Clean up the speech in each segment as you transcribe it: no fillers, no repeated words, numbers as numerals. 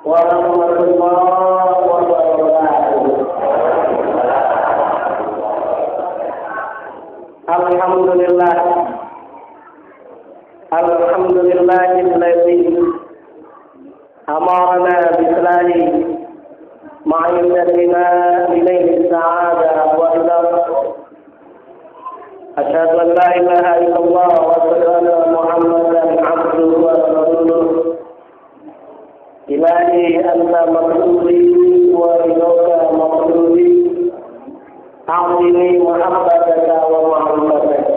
warahmatullahi wabarakatuh. Alhamdulillah. Alhamdulillahilladzi amarna bislahi ma'ayyadina ilayhi sa'ada wa idam. Asyhadu an la ilaha illallah wa asyhadu anna Muhammadan abduhu wa rasuluh. Ilahi anta maqsudi wa ridhoka maqsudi. A'udini mahabbataka wa mahabbataka.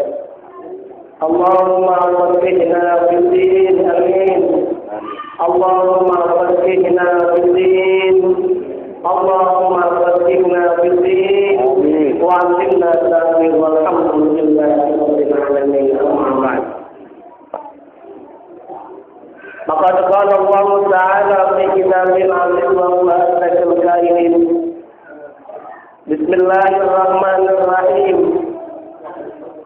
Allahumma faqqihna fid-din, amin. Allahumma faqqihna fid-din. Allahumma faqqihna fid-din. Wa 'allimna at-ta'wil walhamdulillahi rabbil alamin. Amma ba'd. Maqad qala Allah Ta'ala fi kitabil 'aziz wa huwa asdaqul qailin. Bismillahirrahmanirrahim.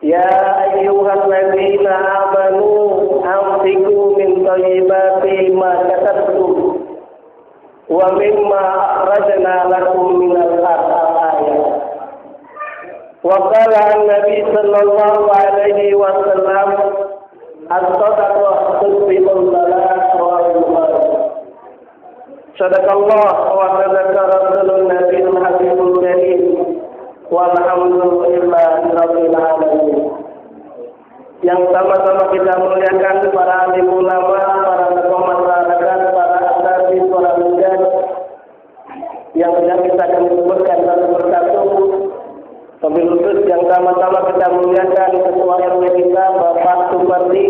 Ya ayyuhalladzina amanu anfiqu min thayyibati ma kasabtum wa mimma akhrajna lakum minal ardh. Wa qala an-nabi sallallahu alaihi wasallam as-sadaqah tudfi'ul balaa wa al-ghadab. Sadaqallah wa sadaqa rasulun nabiyul habibul karim. Walhamdulillahi rabbil alamin. Yang sama-sama kita muliakan para alim ulama, para tokoh masyarakat, para aktivis, para murid yang sedang kita sebutkan satu persatu. Wabil khusus yang sama-sama kita muliakan ketua RW kita Bapak Supardi.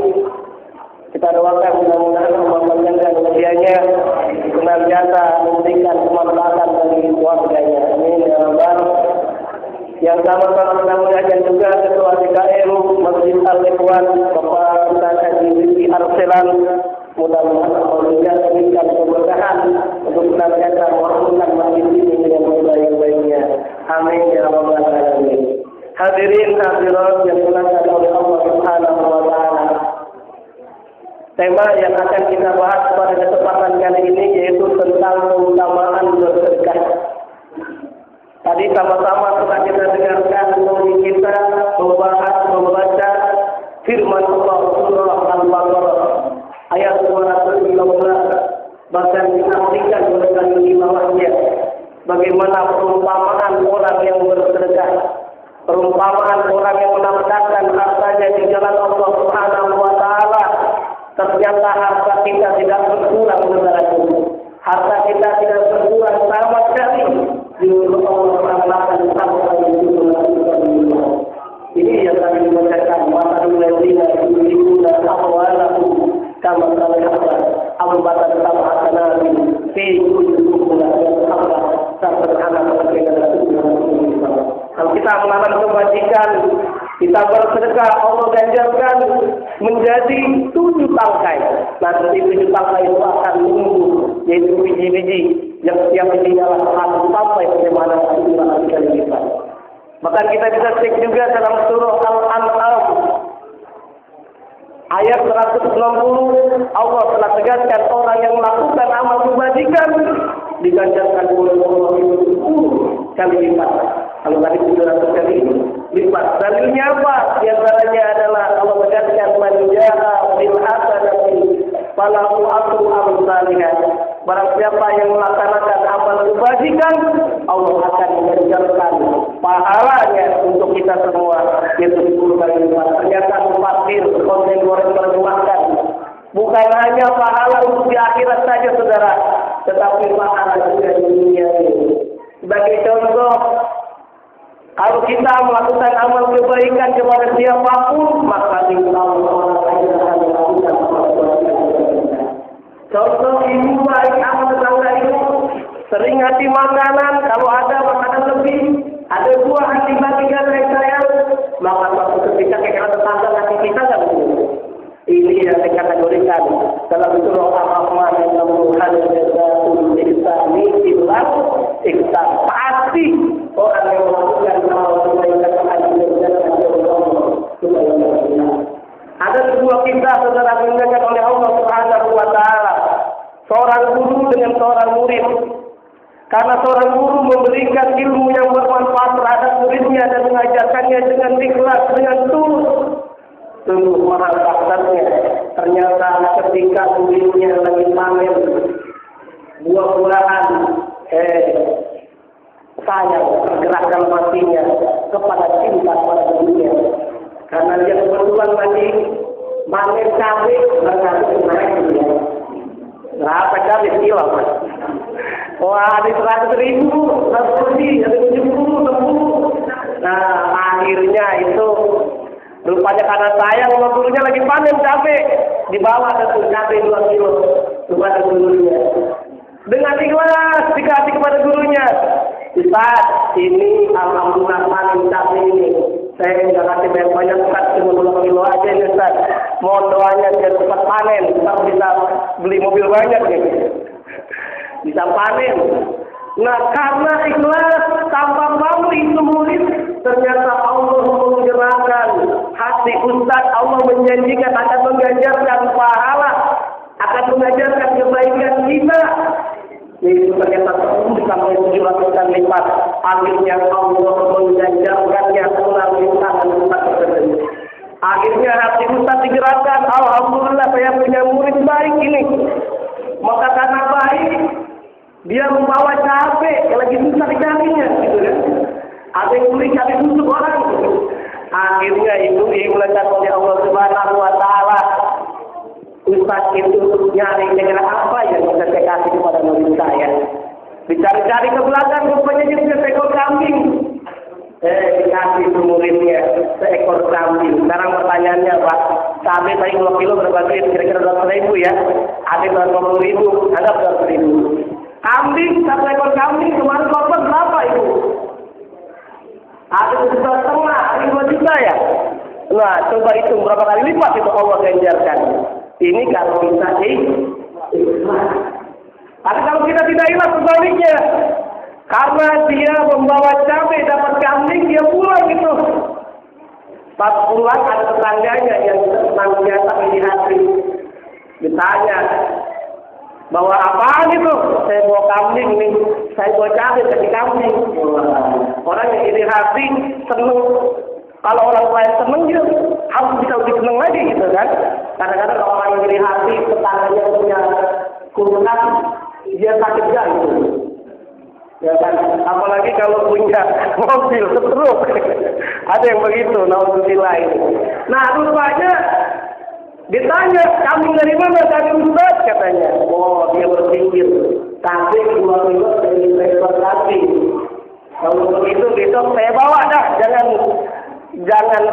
Kita doakan mudah-mudahan Allah menjaga usianya, senantiasa memberikan kemanfaatan bagi keluarganya. Amin ya rabbal. Yang sama-sama kita muliakan juga ketua DKM Masjid Al-Ikhwan Bapak Ustaz Haji Rizki Arselan. Mudah-mudahan Allah juga memberikan keberkahan untuk senantiasa melakukan masjid ini dengan sebaik-baiknya. Amin ya rabbal alamin. Hadirin hadirat yang dimuliakan oleh Allah Subhanahu wa taala. Tema yang akan kita bahas pada kesempatan kali ini yaitu tentang keutamaan bersedekah. Tadi sama-sama sudah kita dengarkan dari kita membaca firman Allah surah Al-Baqarah ayat 215, bahkan diartikan oleh kami di bawahnya bagaimana perumpamaan orang yang bersedekah, perumpamaan orang yang menafkahkan hartanya di jalan Allah Subhanahu wa taala. Ternyata harta kita tidak berkurang saudaraku. Harta kita tidak berkurang sama sekali. Jumlah Allah mengatakan sampai itu ini yang kami membacakan masalul ladzina yunfiquna amwalahum kama salihah ambatan sab'atanabi fi kulli subuhin sab'ah sab'ana kalau kita melakukan kebajikan, kita bersedekah, Allah ganjarkan menjadi 7 tangkai. Nanti 7 tangkai itu akan tumbuh, yaitu biji-biji yang setiap bijinya akan sampai bagaimana jumlah kali lipat. Maka kita bisa cek juga dalam surah Al-An'am ayat 160, Allah telah tegaskan orang yang melakukan amal kebajikan diganjarkan oleh Allah itu 10 kali lipat. Kalau tadi 700 kali lipat. Dalilnya apa? Di antaranya adalah Allah tegaskan man jaa bil hasanati falahu asru amsalihah. Barang siapa yang melaksanakan amal kebajikan, Allah akan menganjarkan pahalanya untuk kita semua yaitu 10 kali lipat. Ternyata mufasir kontemporer menerjemahkan bukan hanya pahala untuk di akhirat saja saudara, tetapi pahala juga di dunia ini. Sebagai contoh, kalau kita melakukan amal kebaikan kepada siapapun, maka insya Allah orang lain akan melakukan amal kebaikan. Contoh ibu baik amal tetangga itu sering ngasih makanan, kalau ada makanan lebih, ada buah yang dibagikan oleh saya, maka suatu ketika kalau tetangga ngasih kita nggak begitu. Ini yang dikategorikan dalam surah Al-Rahman yang menuhan jazaa'ul ihsani illa ihsan. Pasti orang yang melakukan amal kebaikan akan dijanjikan oleh Allah Subhanahu wa taala. Ada sebuah kisah saudara diingatkan oleh Allah Subhanahu wa taala. Seorang guru dengan seorang Karena seorang guru memberikan ilmu yang bermanfaat terhadap muridnya dan mengajarkannya dengan ikhlas, dengan tulus. Sungguh maha dahsyatnya. Ternyata ketika muridnya lagi panen buah-buahan, sayang tergerak dalam hatinya kepada cinta kepada dunia. Karena dia kebetulan lagi panen cabai, berarti naik dia. Berapa cabai kilo, Mas? Wah, ada 100.000, 100.000, ada 70, 60. Nah, akhirnya itu rupanya karena sayang sama gurunya lagi panen cabai, dibawa ke cabai 2 kilo kepada gurunya. Dengan ikhlas dikasih kepada gurunya. Ustaz, ini alhamdulillah panen cabai ini. Saya nggak kasih banyak Ustaz, cuma 2 kilo aja nih Ustaz. Mohon doanya biar cepat panen, kita bisa beli mobil banyak nih. Bisa panen. Nah, karena ikhlas tanpa pamrih itu murid, ternyata Allah menggerakkan hati Ustaz. Allah menjanjikan akan mengganjarkan pahala, akan mengajarkan kebaikan kita. Itu ternyata sampai 700 kali lipat. Akhirnya Allah mengganjarkannya ulang tangan Ustaz tersebut. Akhirnya hati Ustaz digerakkan. Alhamdulillah saya punya murid baik ini. Maka karena baik, dia membawa cabai yang lagi susah dicarinya, gitu kan? Ada yang beli cabai busuk orang. Akhirnya itu dimulakan oleh Allah Subhanahu Wa Taala. Ustaz itu nyari dengan apa yang bisa saya kasih kepada murid saya. Dicari-cari ke belakang, rupanya dia punya seekor kambing. Dikasih ke muridnya seekor kambing. Sekarang pertanyaannya, Pak, cabai tadi 2 kilo berapa duit? Kira-kira 200.000 ya? Ada 20.000, anggap 200.000. Kambing, 1 ekor kambing kemarin korban berapa itu? Ada 1,5 juta, ada 2 juta ya? Nah, coba hitung berapa kali lipat itu Allah ganjarkan. Ini kalau bisa ikhlas. Tapi kalau kita tidak ikhlas sebaliknya, karena dia membawa cabai dapat kambing, dia pulang gitu. Pas pulang ada tetangganya yang senang biasa di hati. Ditanya, bawa apaan itu? Saya bawa kambing nih. Saya bawa cabai kasih kambing. Orang yang iri hati seneng. Kalau orang lain seneng dia harus bisa lebih seneng lagi gitu kan. Kadang-kadang kalau orang yang iri hati tetangganya punya kurungan, dia sakit jantung. Ya kan, apalagi kalau punya mobil setruk. Ada yang begitu, naudzubillah ini. Nah, rupanya ditanya, kambing dari mana? Dari Ustaz katanya. Oh, dia berpikir, kambing 2 kilo dari ekor kambing. Kalau begitu besok saya bawa dah, jangan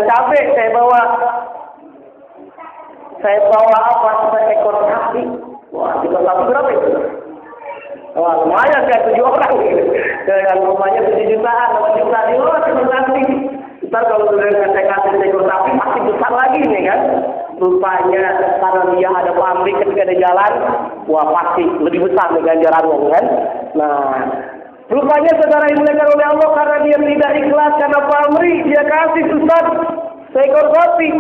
cabai, saya bawa apa? Seekor kambing. Wah, ekor kambing berapa itu? Wah, lumayan kan 7 orang. Dengan rumahnya 7 jutaan, 8 juta di luar ekor kambing. Ntar kalau sudah saya kasih ekor kambing pasti besar lagi nih kan. Rupanya karena dia ada pamrih ketika ada jalan, wah pasti lebih besar nih ganjarannya kan. Nah, rupanya saudara yang dimuliakan oleh Allah, karena dia tidak ikhlas karena pamrih, dia kasih Ustaz seekor sapi.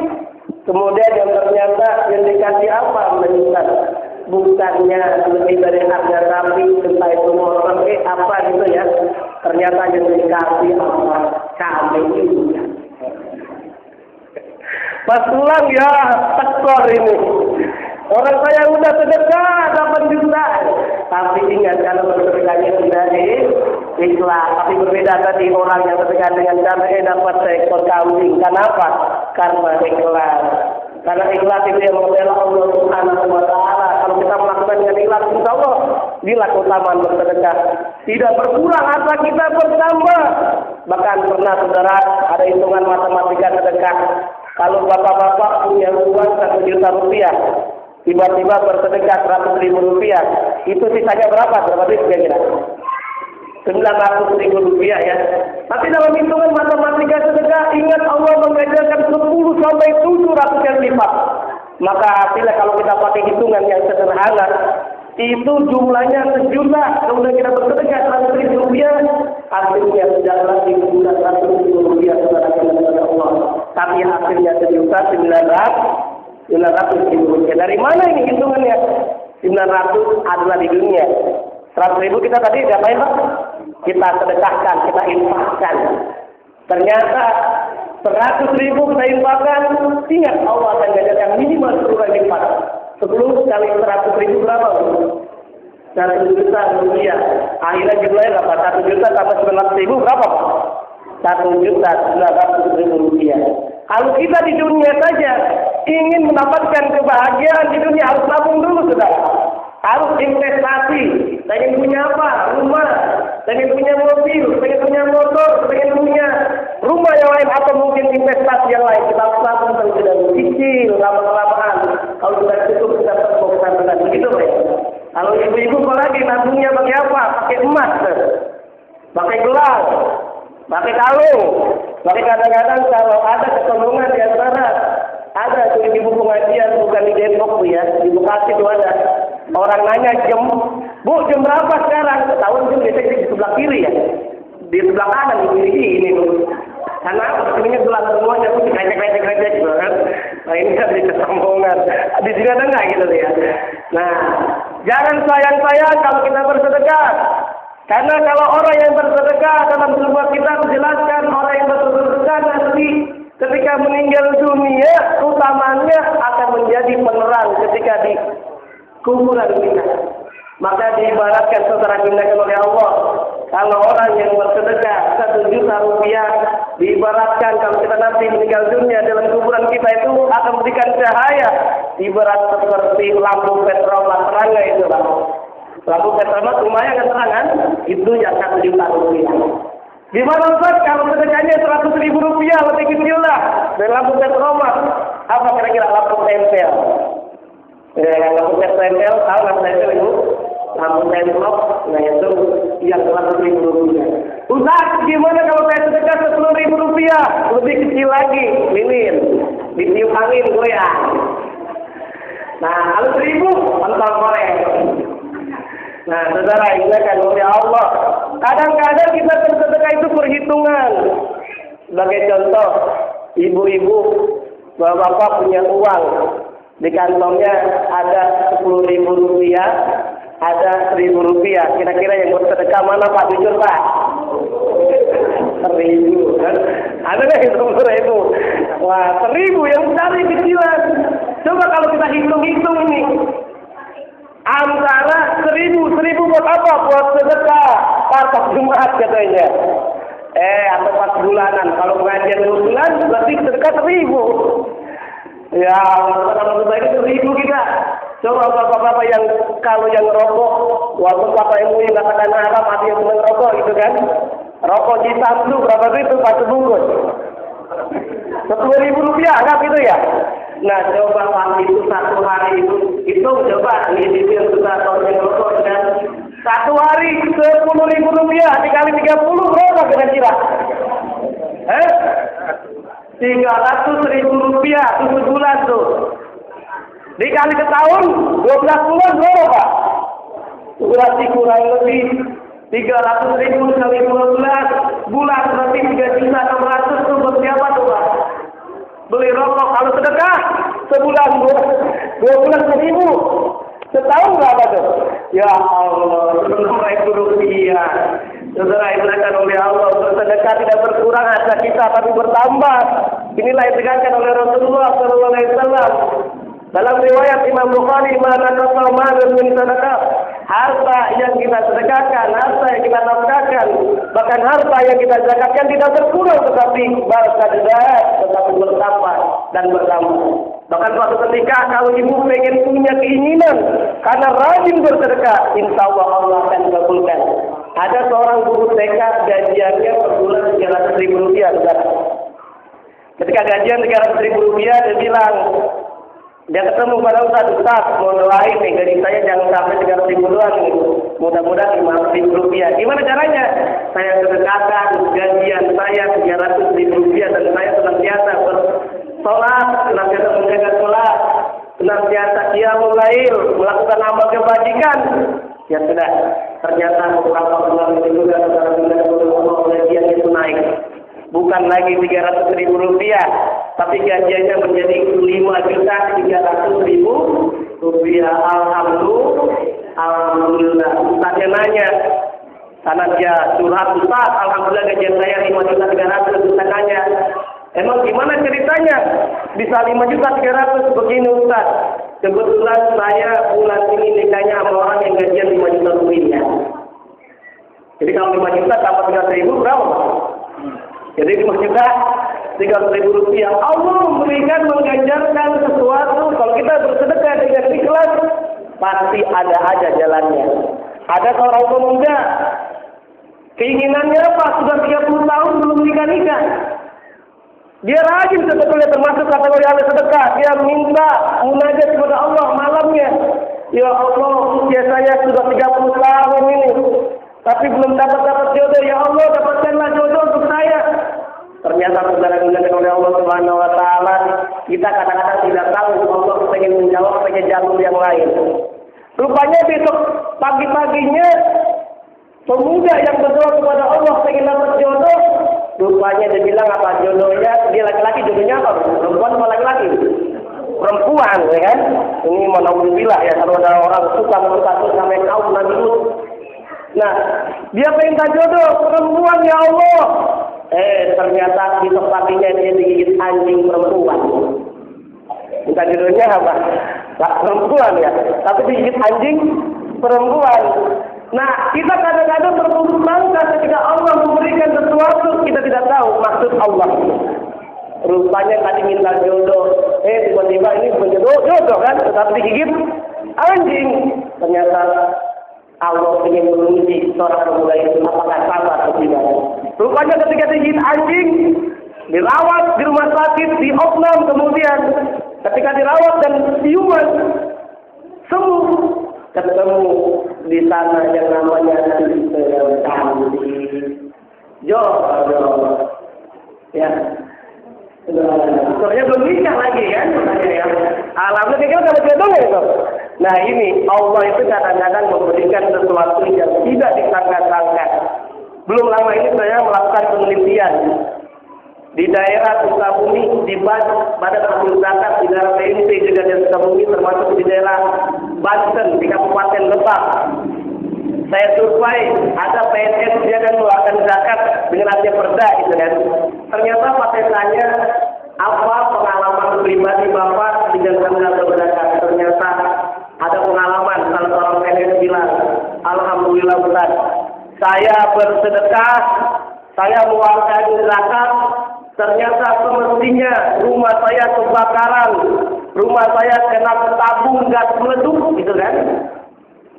Kemudian yang ternyata yang dikasih apa Ustaz? Bukannya lebih dari harga sapi, entah itu motor, apa gitu ya. Ternyata yang dikasih apa? Kambing juga. Pas pulang ya tekor ini. Orang saya udah sedekah 8 juta. Tapi ingat kalau bersedekahnya tidak ikhlas. Tapi berbeda tadi orang yang sedekah dengan cabai dapat seekor kambing. Kenapa? Karena ikhlas. Karena ikhlas itu yang membela Allah Subhanahu Wa Taala. Kalau kita melakukan dengan ikhlas, insya Allah bila keutamaan bersedekah tidak berkurang, harta kita bertambah. Bahkan pernah saudara ada hitungan matematika sedekah. Kalau bapak-bapak punya uang 1 juta rupiah, tiba-tiba bersedekah 100.000 rupiah, itu sisanya berapa? Berapa duit kira-kira? 900.000 rupiah ya. Tapi dalam hitungan matematika sedekah, ingat Allah mengajarkan 10 sampai 700 kali lipat. Maka hasilnya kalau kita pakai hitungan yang sederhana, itu jumlahnya 1 juta. Kemudian kita bersedekah 100.000 rupiah, hasilnya tidak lagi 100.000 rupiah kepada Allah. Tapi hasilnya 1.900.000 rupiah. Dari mana ini hitungannya? 900 adalah di dunia. 100.000 kita tadi ngapain Pak? Kita sedekahkan, kita infakkan. Ternyata 100.000 kita infakkan, ingat Allah akan ganjarkan minimal 10 kali lipat. 10 kali 100.000 berapa? 1 juta rupiah. Akhirnya jumlahnya berapa? 1 juta tambah 900.000 berapa Pak? 1.900.000 rupiah. Kalau kita di dunia saja ingin mendapatkan kebahagiaan di dunia harus nabung dulu saudara. Harus investasi. Pengen punya apa? Rumah. Pengen punya mobil. Pengen punya motor. Pengen punya rumah yang lain atau mungkin investasi yang lain. Kita harus nabung terlebih dahulu. Cicil lama-lamaan. Kalau sudah cukup kita perlu kesana begitu ya. Kalau ibu-ibu kok lagi nabungnya pakai apa? Pakai emas, pakai gelas, pakai kalung. Pakai kadang-kadang kalau ada kesombongan di antara ada tuh ibu pengajian bukan di Depok ya, di Bekasi tuh ada. Orang nanya jam, Bu jam berapa sekarang? Tahun jam biasanya di sebelah kiri ya, di sebelah kanan di kiri ini Bu. Karena sebenarnya gelas semuanya tuh krecek gitu kan. Nah ini kan di kesombongan. Di sini ada nggak gitu ya? Nah, jangan sayang-sayang kalau kita bersedekah. Karena kalau orang yang bersedekah dalam sebuah kitab menjelaskan orang yang bersedekah nanti ketika meninggal dunia utamanya akan menjadi penerang ketika di kuburan kita. Maka diibaratkan saudara dimuliakan oleh Allah. Kalau orang yang bersedekah 1 juta rupiah diibaratkan kalau kita nanti meninggal dunia dalam kuburan kita itu akan memberikan cahaya ibarat seperti lampu petromak terangnya itu Pak. Lampu petromak lumayan kan terangan itu yang 1 juta rupiah. Gimana Ustaz kalau sedekahnya 100.000 rupiah lebih kecil lah dari lampu petromak? Apa kira-kira lampu tempel? Lampu tempel tahu lampu tempel itu? Lampu tempel, nah itu yang 100.000 rupiah. Ustaz, gimana kalau saya sedekah 10.000 rupiah? Lebih kecil lagi, lilin, ditiup angin goyang. Nah, kalau 1.000, pentol goreng. Nah, saudara, ingatkan oleh Allah. Kadang-kadang kita bersedekah itu perhitungan. Sebagai contoh, ibu-ibu, bapak-bapak punya uang. Di kantongnya ada 10.000 rupiah, ada 1.000 rupiah. Kira-kira yang bersedekah mana Pak? Jujur Pak? 1.000 kan? Ada nggak itu 1.000? Wah, 1.000 yang cari kecilan. Coba kalau kita hitung-hitung ini. Antara 1.000 buat apa? Buat sedekah pas Jumat katanya. Atau pas bulanan. Kalau pengajian 2 bulan berarti sedekah 1.000. Ya, kalau sebaiknya 1.000 kita. Coba bapak-bapak yang kalau yang rokok, walaupun Bapak MUI katakan haram, ada yang senang rokok gitu kan? Rokok di Samsu berapa itu Pak sebungkus? 10.000 rupiah, anggap itu ya? Nah, coba Pak itu 1 hari itu coba ini yang sudah tahun yang rokok kan? 1 hari 10.000 rupiah dikali 30 berapa kira-kira? 300.000 rupiah 7 bulan tuh. Dikali ke tahun 12 bulan berapa Pak? Berarti kurang lebih 300.000 kali 12 bulan berarti 3.600.000 tuh buat siapa tuh Pak? Beli rokok. Kalau sedekah sebulan 2 bulan 1.000. Setahun berapa tuh? Ya Allah, 6.000 rupiah. Saudara dimuliakan oleh Allah, bersedekah tidak berkurang harta kita tapi bertambah. Inilah yang ditegaskan oleh Rasulullah SAW. Dalam riwayat Imam Bukhari, mana naqamalun min sedekah, harta yang kita sedekahkan, harta yang kita nafkahkan, bahkan harta yang kita zakatkan tidak berkurang tetapi berkadar tetapi bertambah dan bertambah. Bahkan suatu ketika kalau ibu pengen punya keinginan karena rajin bersedekah, insya Allah Allah akan kabulkan. Ada seorang guru TK gajiannya per bulan 300.000 rupiah, saudara. Ketika gajian 300.000 rupiah, dia bilang, dia ketemu pada Ustaz, mau doain nih gaji saya jangan sampai 300.000 doang nih. Mudah-mudahan 500.000 rupiah. Gimana caranya? Saya sedekahkan gajian saya 300.000 rupiah dan saya senantiasa bersolat, senantiasa menjaga solat, senantiasa qiyamul lail, melakukan amal kebajikan. Ya sudah, ternyata beberapa bulan itu juga saudara-saudara gajian itu naik. Bukan lagi 300.000 rupiah, tapi gajiannya menjadi 5.300.000 rupiah. Alhamdulillah. Ustaznya nanya, karena dia curhat, Ustaz, alhamdulillah gajian saya 5.300.000. Ustaz nanya, emang gimana ceritanya? Bisa 5.300.000 begini Ustaz. Kebetulan saya bulan ini nikahnya sama orang yang gajian 5 juta rupiah. Jadi kalau 5 juta tambah 300.000 berapa? Jadi 5 juta 300.000 rupiah. Allah memberikan mengganjarkan sesuatu. Kalau kita bersedekah dengan ikhlas, pasti ada aja jalannya. Ada seorang pemuda, keinginannya apa? Sudah 30 tahun belum nikah. Dia rajin sebetulnya termasuk kategori ahli sedekah. Dia minta munajat kepada Allah malamnya. Ya Allah, usia saya sudah 30 tahun ini, tapi belum dapat jodoh. Ya Allah, dapatkanlah jodoh untuk saya. Ternyata saudara dimuliakan oleh Allah Subhanahu wa taala, kita kadang-kadang tidak tahu Allah ingin menjawab pakai jalur yang lain. Rupanya besok pagi-paginya pemuda yang berdoa kepada Allah ingin dapat jodoh, rupanya dia bilang apa jodohnya? Dia laki-laki, jodohnya apa? Perempuan atau laki-laki? Perempuan, ya kan? Ini monaubillah ya, kalau ada orang suka kasus sampai kaum Nabi Lut. Nah, dia minta jodoh perempuan, ya Allah. Ternyata di tempatnya dia digigit anjing perempuan. Minta jodohnya apa? Tak perempuan ya, tapi digigit anjing perempuan. Nah, kita kadang-kadang berputus asa ketika Allah memberikan sesuatu, kita tidak tahu maksud Allah. Rupanya tadi minta jodoh, tiba-tiba ini jodoh kan, tetapi digigit anjing. Ternyata Allah ingin menguji seorang pemuda itu apakah sabar atau tidak. Rupanya ketika digigit anjing, dirawat di rumah sakit, di opnam, kemudian ketika dirawat dan siuman, sembuh. Ketemu di sana yang namanya sister yang cantik, jodoh, ya. Soalnya belum nikah lagi kan, ya. Alhamdulillah kita dapat jodoh itu. Nah ini Allah itu kadang-kadang memberikan sesuatu yang tidak disangka-sangka. Belum lama ini saya melakukan penelitian di daerah Sukabumi, di Badan Amil Zakat, di daerah PNC juga di Sukabumi, termasuk di daerah Banten, di Kabupaten Lebak. Saya survei, ada PNS dia kan mengeluarkan zakat dengan adanya perda gitu kan. Ternyata pas saya tanya apa pengalaman pribadi Bapak dengan anda berzakat. Ternyata ada pengalaman salah seorang PNS bilang, alhamdulillah Ustaz, saya bersedekah, saya mengeluarkan zakat. Ternyata semestinya rumah saya kebakaran, rumah saya kena tabung gas meleduk, gitu kan?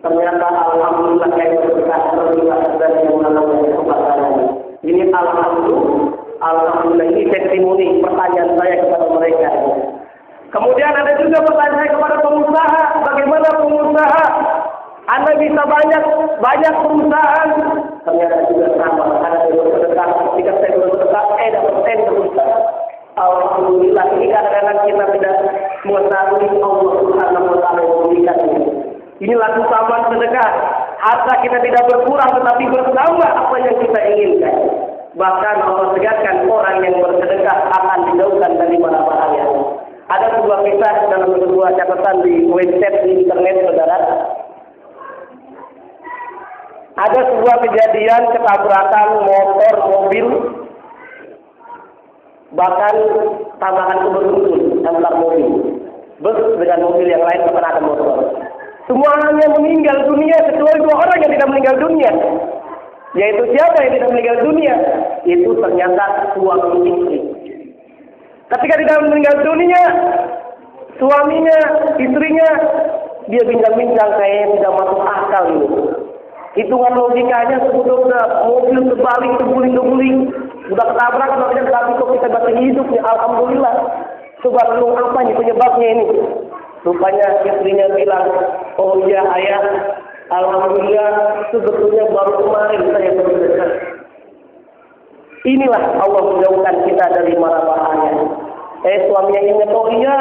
Ternyata alhamdulillah saya berkat terlibat dari yang namanya kebakaran. Ini alhamdulillah ini testimoni pertanyaan saya kepada mereka. Kemudian ada juga pertanyaan saya kepada pengusaha, bagaimana pengusaha? Anda bisa banyak perusahaan, ternyata juga sama. Ada yang bersedekah, ketika saya bersedekah, dapat perusahaan. Alhamdulillah, ini kadang-kadang kita tidak mengetahui Allah Subhanahu wa taala yang memberikan ini. Inilah keutamaan sedekah. Harta kita tidak berkurang, tetapi bertambah apa yang kita inginkan. Bahkan Allah tegaskan orang yang bersedekah akan dijauhkan dari mara bahaya. Ada sebuah kisah dalam sebuah catatan di website di internet, saudara. Ada sebuah kejadian ketabrakan motor mobil, bahkan tabrakan beruntun antar mobil, bus dengan mobil yang lain menggunakan motor. Semuanya meninggal dunia kecuali 2 orang yang tidak meninggal dunia. Yaitu siapa yang tidak meninggal dunia? Itu ternyata suami istri. Ketika tidak meninggal dunia, suaminya, istrinya, dia bincang-bincang kayaknya tidak masuk akal ini. Hitungan logikanya sebetulnya mobil terbalik, terguling-guling, udah ketabrak, kemudian tapi kok kita masih hidup ya, alhamdulillah. Coba renung apa nih penyebabnya ini? Rupanya istrinya bilang, oh iya ayah, alhamdulillah sebetulnya baru kemarin saya bersedekah. Inilah Allah menjauhkan kita dari mara bahaya. Suaminya ingat, oh iya,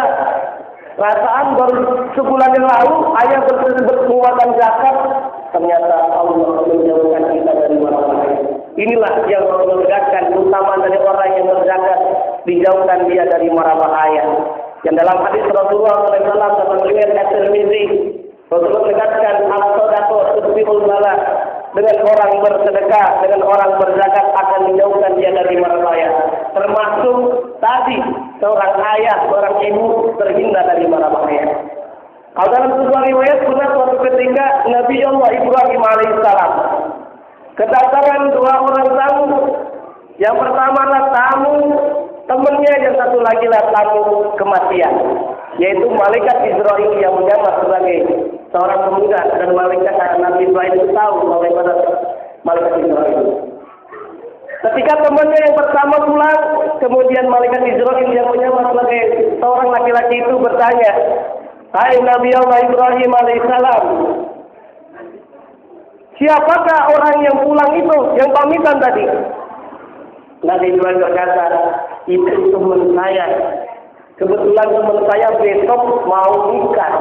perasaan baru sebulan yang lalu ayah berpenguatan zakat. Ternyata Allah menjauhkan kita dari mara bahaya. Inilah yang menegakkan keutamaan dari orang yang berzakat, dijauhkan dia dari mara bahaya. Yang dalam hadis Rasulullah SAW dalam riwayat At-Tirmidzi, Rasulullah menegaskan as-shadaqah tudfi'ul bala. Dengan orang bersedekah, dengan orang berzakat akan menjauhkan dia dari mara bahaya. Termasuk tadi seorang ayah, seorang ibu terhindar dari mara bahaya. Kalau dalam sebuah riwayat pernah suatu ketika Nabi Allah Ibrahim alaihissalam kedatangan dua orang tamu. Yang pertama adalah tamu temannya, yang satu lagi adalah tamu kematian, yaitu malaikat Israel yang menyamar sebagai seorang pemuda, dan malaikat Nabi Ibrahim itu tahu bagaimana malaikat Israel. Ketika temannya yang pertama pulang, kemudian malaikat Israel yang menyamar sebagai seorang laki-laki itu bertanya, "Hai Nabi Allah Ibrahim alaihissalam, siapakah orang yang pulang itu, yang pamitan tadi?" Nabi Ibrahim berkata, "Itu teman saya. Kebetulan teman saya besok mau nikah.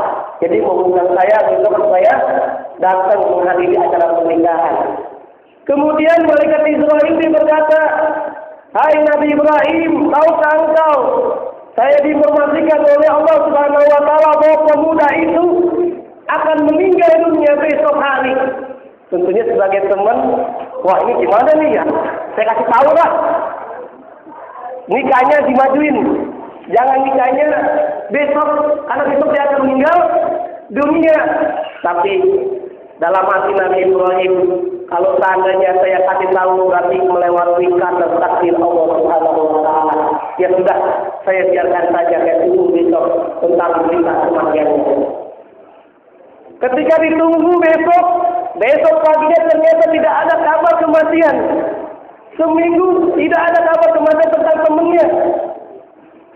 Jadi mengundang saya besok supaya datang menghadiri acara pernikahan." Kemudian malaikat Israel berkata, "Hai Nabi Ibrahim, tahukah engkau, saya diinformasikan oleh Allah Subhanahu wa taala bahwa pemuda itu akan meninggal dunia besok hari." Tentunya sebagai teman, wah ini gimana nih ya? Saya kasih tahu lah. Nikahnya dimajuin. Jangan nikahnya besok, karena besok dia akan meninggal dunia. Tapi dalam hati Nabi Ibrahim, kalau seandainya saya kasih tahu berarti melewati kadar takdir Allah Subhanahu wa taala. Ya sudah, saya biarkan saja, saya tunggu besok tentang berita kematiannya. Ketika ditunggu besok paginya ternyata tidak ada kabar kematian. Seminggu tidak ada kabar kematian tentang temannya.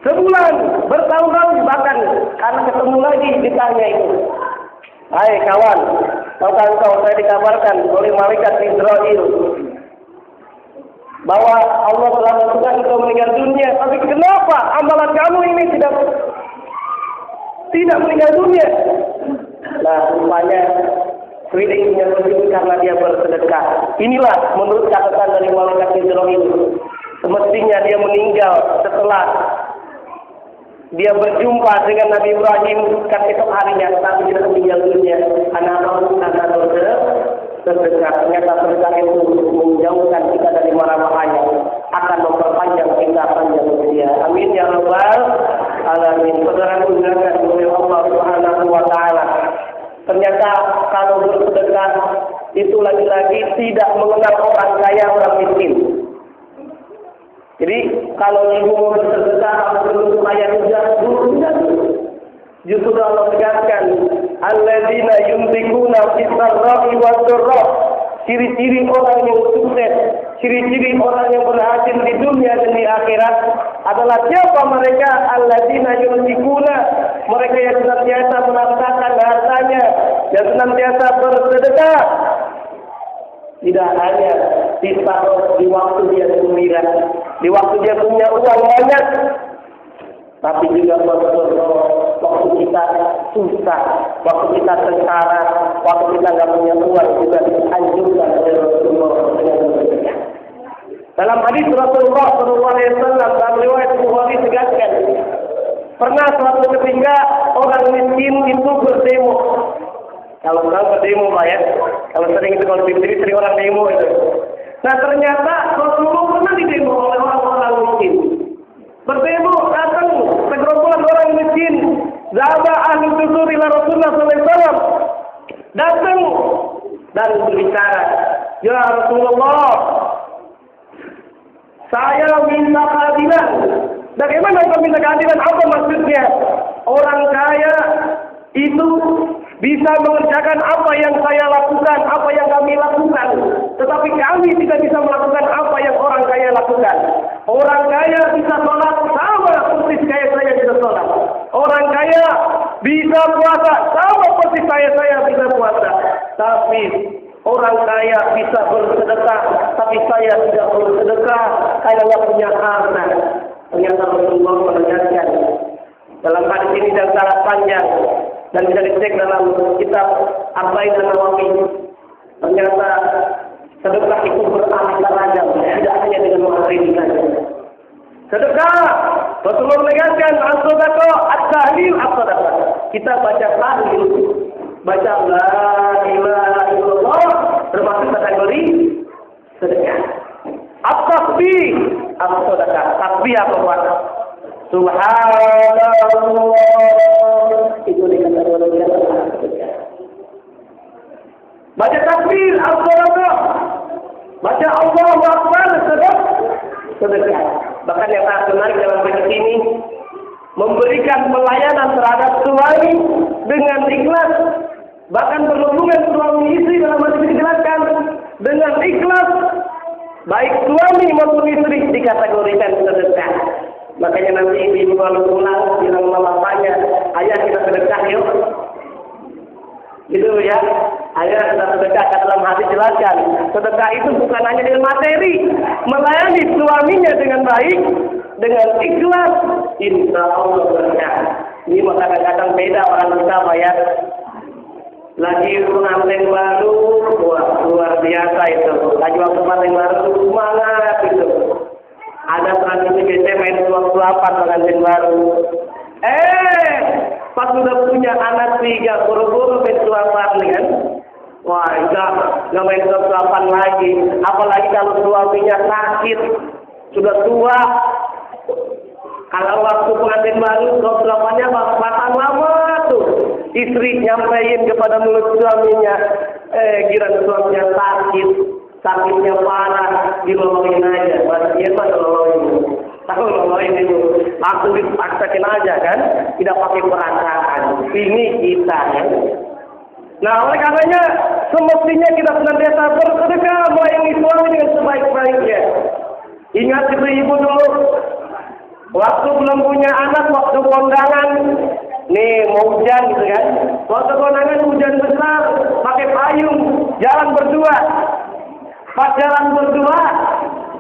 Sebulan, bertahun-tahun bahkan, karena ketemu lagi ditanya itu. "Hai kawan, tahukah engkau saya dikabarkan oleh malaikat Israel bahwa Allah telah menentukan engkau meninggal dunia. Tapi kenapa amalan kamu ini tidak meninggal dunia?" Nah, rupanya readingnya begitu karena dia bersedekah. Inilah menurut catatan dari malaikat Israel. Semestinya dia meninggal setelah dia berjumpa dengan Nabi Ibrahim kan esok harinya, tapi tidak meninggal dunia. Anak-anak bersedekah. Ternyata sedekah itu menjauhkan kita dari mara bahaya, akan memperpanjang kita panjang usia. Amin ya rabbal alamin. Saudara gunakan oleh Allah Subhanahu wa taala. Ternyata kalau bersedekah itu lagi-lagi tidak mengenal orang kaya orang miskin. Jadi kalau ibu mau bersedekah harus kaya juga dulu. Justru Allah tegaskan, alladzina yunfikuna fis-sarra'i wad-dharra. Ciri-ciri orang yang sukses, ciri-ciri orang yang berhasil di dunia dan di akhirat adalah siapa mereka? Alladzina yunfikuna, mereka yang senantiasa menafkahkan hartanya, yang senantiasa bersedekah. Tidak hanya di waktu dia gembira, di waktu dia punya uang banyak, tapi juga waktu kita susah, waktu kita sengsara, waktu kita nggak punya uang juga dianjurkan oleh Rasulullah dengan bersedekah. Dalam hadis Rasulullah SAW dalam riwayat Bukhari tegaskan, pernah suatu ketika orang miskin itu berdemo. Kalau orang berdemo Pak ya, kalau sering itu kalau sendiri sering orang demo itu. Nah ternyata Rasulullah pernah didemo oleh orang-orang miskin. Berdemo datang segerombolan orang miskin. Zaba ahli dusur ila Rasulullah SAW. Datang dan berbicara, "Ya Rasulullah, saya minta keadilan." Bagaimana kau minta keadilan? Apa maksudnya? Orang kaya itu bisa mengerjakan apa yang saya lakukan, apa yang kami lakukan. Tetapi kami tidak bisa melakukan apa yang orang kaya lakukan. Orang kaya bisa sholat sama persis kayak saya bisa sholat. Orang kaya bisa puasa sama persis saya bisa puasa. Tapi orang kaya bisa bersedekah, tapi saya tidak bersedekah. Saya tidak punya harta. Ternyata Rasulullah menegaskan dalam hadis ini yang sangat panjang dan bisa dicek dalam kitab Arba'in An-Nawawi. Ternyata sedekah itu berarti ragam, tidak hanya dengan mengakhiri saja. Sedekah, Rasulullah menegaskan as-sadaqah at-tahlil as-sadaqah. Kita baca tahlil baca la ilaha illallah termasuk kategori sedekah. At-tasbih atau sedekah. Tasbih apa Pak? Subhanallah itu dikategorikan sedekah. Baca takbir as-shalah, baca Allahu Akbar sedekah. Bahkan yang sangat menarik dalam hadis ini, memberikan pelayanan terhadap suami dengan ikhlas, bahkan berhubungan suami istri dalam hadis dijelaskan dengan ikhlas, baik suami maupun istri dikategorikan sedekah. Makanya nanti ibu kalau pulang bilang sama bapaknya, ayah kita sedekah yuk. Gitu ya, ayah kita sedekah. Dalam hadis jelaskan, sedekah itu bukan hanya dengan materi, melayani suaminya dengan baik, dengan ikhlas, insya Allah berkah. Ini kadang-kadang beda orang kita bayar. Lagi pengantin baru, wah luar biasa itu. Lagi waktu pengantin baru, semangat itu. Ada tradisi kita main suap-suapan pengantin baru. Pas sudah punya anak 3, buru-buru main suapan kan? Wah, nggak main suap-suapan lagi. Apalagi kalau suaminya sakit, sudah tua. Kalau waktu pengantin baru, suapannya batang lama tuh. Istri nyampein kepada mulut suaminya, kira suaminya sakit. Sakitnya parah, dilolohin aja. Bahasa Jerman dilolohin. Tahu lolohin itu. Langsung dipaksakin aja kan. Tidak pakai perasaan. Ini kita ya. Nah, oleh karenanya semestinya kita senantiasa bersedekah melayani suami dengan sebaik-baiknya. Ingat itu ibu dulu. Waktu belum punya anak, waktu kondangan. Nih, mau hujan gitu kan. Waktu kondangan hujan besar, pakai payung, jalan berdua. Pas jalan berdua,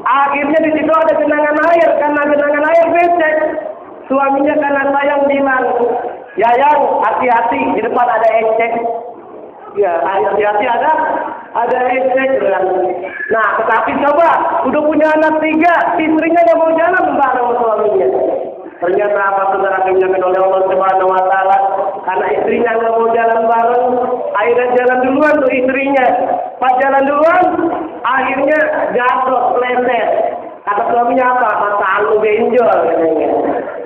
akhirnya di situ ada genangan air. Karena genangan air becek, suaminya karena sayang bilang, "Yayang, hati-hati, di depan ada ecek." Ya, hati-hati ada ecek. Nah, tetapi coba, udah punya anak 3, istrinya yang mau jalan bareng suaminya. Ternyata apa saudara dijamin oleh Allah Subhanahu Wa Taala? Karena istrinya nggak mau jalan bareng, akhirnya jalan duluan tuh istrinya. Pas jalan duluan, akhirnya jatuh, pleset. Kata suaminya apa? Masa lu benjol katanya.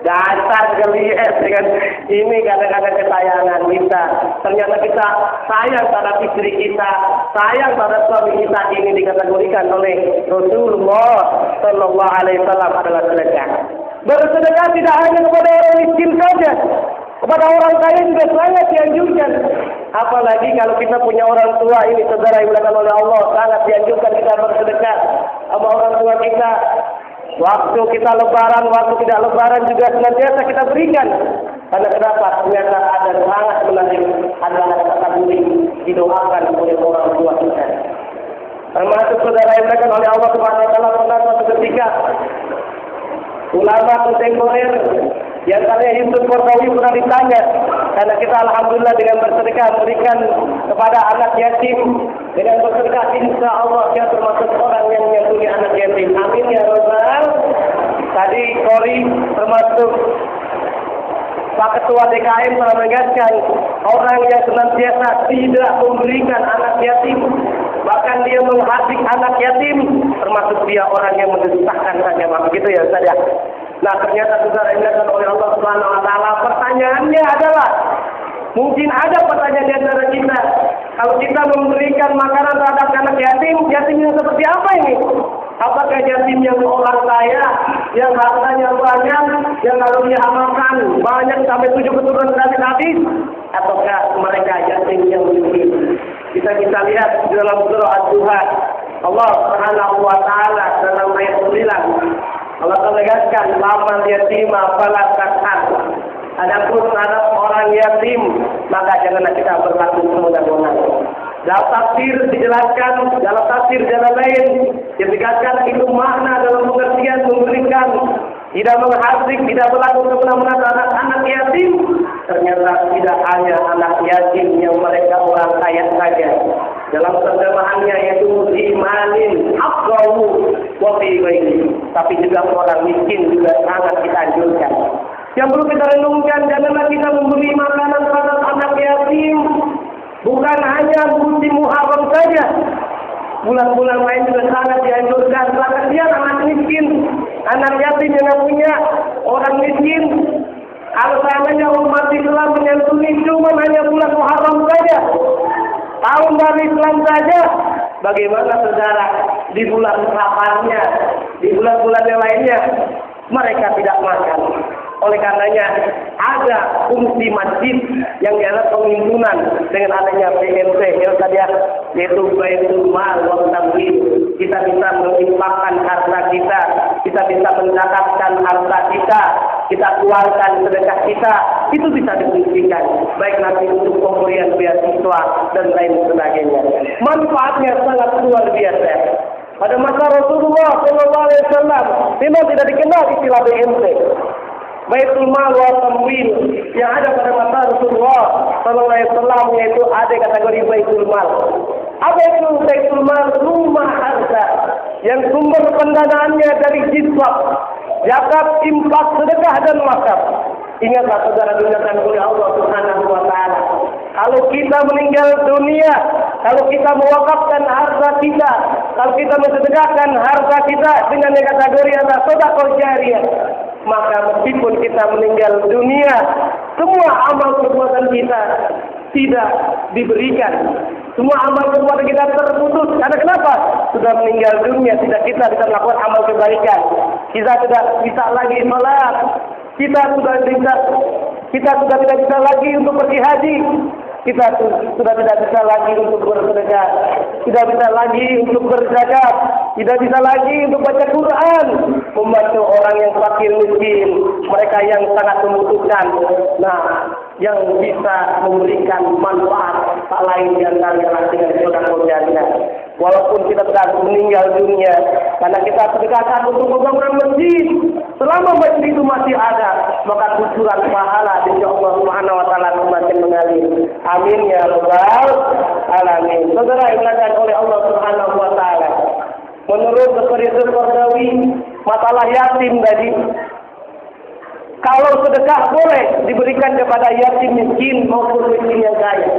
Dasar kelihat dengan ini kadang-kadang kesayangan kita. Ternyata kita sayang pada istri kita, sayang pada suami kita. Ini dikategorikan oleh Rasulullah Sallallahu Alaihi Wasallam adalah sedekah. Bersedekah tidak hanya kepada orang miskin saja, kepada orang kaya juga sangat dianjurkan. Apalagi kalau kita punya orang tua, ini saudara yang dimuliakan oleh Allah, sangat dianjurkan kita bersedekah sama orang tua kita. Waktu kita lebaran, waktu tidak lebaran juga senantiasa kita berikan. Karena kenapa? Ternyata ada sangat menarik, adalah kata budi didoakan oleh orang tua kita. Termasuk saudara yang dimuliakan oleh Allah Subhanahu Wa Taala, pernah suatu ketika ulama kontemporer yang tanya Yusuf Qaradawi pernah ditanya, karena kita alhamdulillah dengan bersedekah memberikan kepada anak yatim, dengan bersedekah insya Allah dia termasuk orang yang menyantuni anak yatim. Amin ya Rabbal. Tadi Kori termasuk Pak Ketua DKM telah menegaskan orang yang senantiasa tidak memberikan anak yatim, bahkan dia menghadik anak yatim, termasuk dia orang yang mendesakkan saja, begitu ya Ustaz ya. Nah, ternyata saudara dimuliakan oleh Allah Subhanahu Wa Taala, pertanyaannya adalah, mungkin ada pertanyaan di antara kita, kalau kita memberikan makanan terhadap anak yatim, yatim yang seperti apa ini? Apakah yatim yang orang kaya, yang hartanya banyak, yang kalau dia amalkan banyak sampai 7 keturunan hadis, ataukah mereka yatim yang miskin? Kita bisa lihat di dalam surah Ad-Duha, Allah Subhanahu Wa Taala dalam ayat 9, Allah tegaskan, "Lamal yatima fala taqhar." Adapun terhadap orang yatim, maka janganlah kita berlaku semudah-mudahan. Dalam tafsir dijelaskan, dalam tafsir jalan lain ditegaskan itu makna dalam pengertian memberikan, tidak menghasik, tidak berlaku semena-mena terhadap anak yatim. Ternyata tidak hanya anak yatim yang mereka orang kaya saja. Dalam terjemahannya yaitu imanin afrahu wa fi ghairi. Tapi juga orang miskin juga sangat kita anjurkan. Yang perlu kita renungkan, janganlah kita memberi makanan pada anak yatim Bukan hanya musim Muharram saja, bulan-bulan lain juga sangat dianjurkan. Bahkan dia anak miskin, anak yatim yang punya, orang miskin. Kalau seandainya umat Islam menyantuni cuma hanya bulan Muharram saja, tahun baru Islam saja, bagaimana saudara di bulan Safarnya, di bulan-bulan yang lainnya mereka tidak makan. Oleh karenanya ada fungsi masjid yang dianggap penghimpunan dengan adanya PMT yang tadi yaitu Baitul Mal wa Tamwil. Kita bisa menginfakkan harta kita, kita bisa mencatatkan harta kita keluarkan sedekah kita, itu bisa difungsikan baik nanti untuk pemberian beasiswa dan lain sebagainya. Manfaatnya sangat luar biasa. Pada masa Rasulullah SAW memang tidak dikenal istilah BMT. Baitul Mal wa Tamwil yang ada pada masa Rasulullah SAW yaitu ada kategori Baitul Mal. Apa itu Baitul Mal? Rumah harta yang sumber pendanaannya dari jizwah, zakat, infak, sedekah dan wakaf. Ingatlah saudara diingatkan oleh Allah Subhanahu wa taala. Kalau kita meninggal dunia, kalau kita mewakafkan harta kita, kalau kita mensedekahkan harta kita dengan kategori adalah sedekah jariyah, maka meskipun kita meninggal dunia, semua amal perbuatan kita tidak diberikan. Semua amal perbuatan kita terputus. Karena kenapa? Sudah meninggal dunia, tidak kita bisa melakukan amal kebaikan. Kita tidak bisa lagi sholat. Kita sudah tidak bisa lagi untuk pergi haji. Kita sudah tidak bisa lagi untuk bersedekah, tidak bisa lagi untuk berzakat, tidak bisa lagi untuk baca Quran, membantu orang yang fakir miskin, mereka yang sangat membutuhkan. Nah, yang bisa memberikan manfaat tak lain di antara dengan sedekah jariyah. Walaupun kita sudah meninggal dunia, karena kita sedekahkan untuk pembangunan masjid, selama masjid itu masih ada, maka kucuran pahala dari Allah Subhanahu wa taala semakin mengalir. Amin ya rabbal alamin. Saudara yang dimuliakan oleh Allah Subhanahu wa taala. Menurut Dr. Yusuf Qaradawi, masalah yatim tadi, kalau sedekah boleh diberikan kepada yatim miskin maupun miskin yang kaya.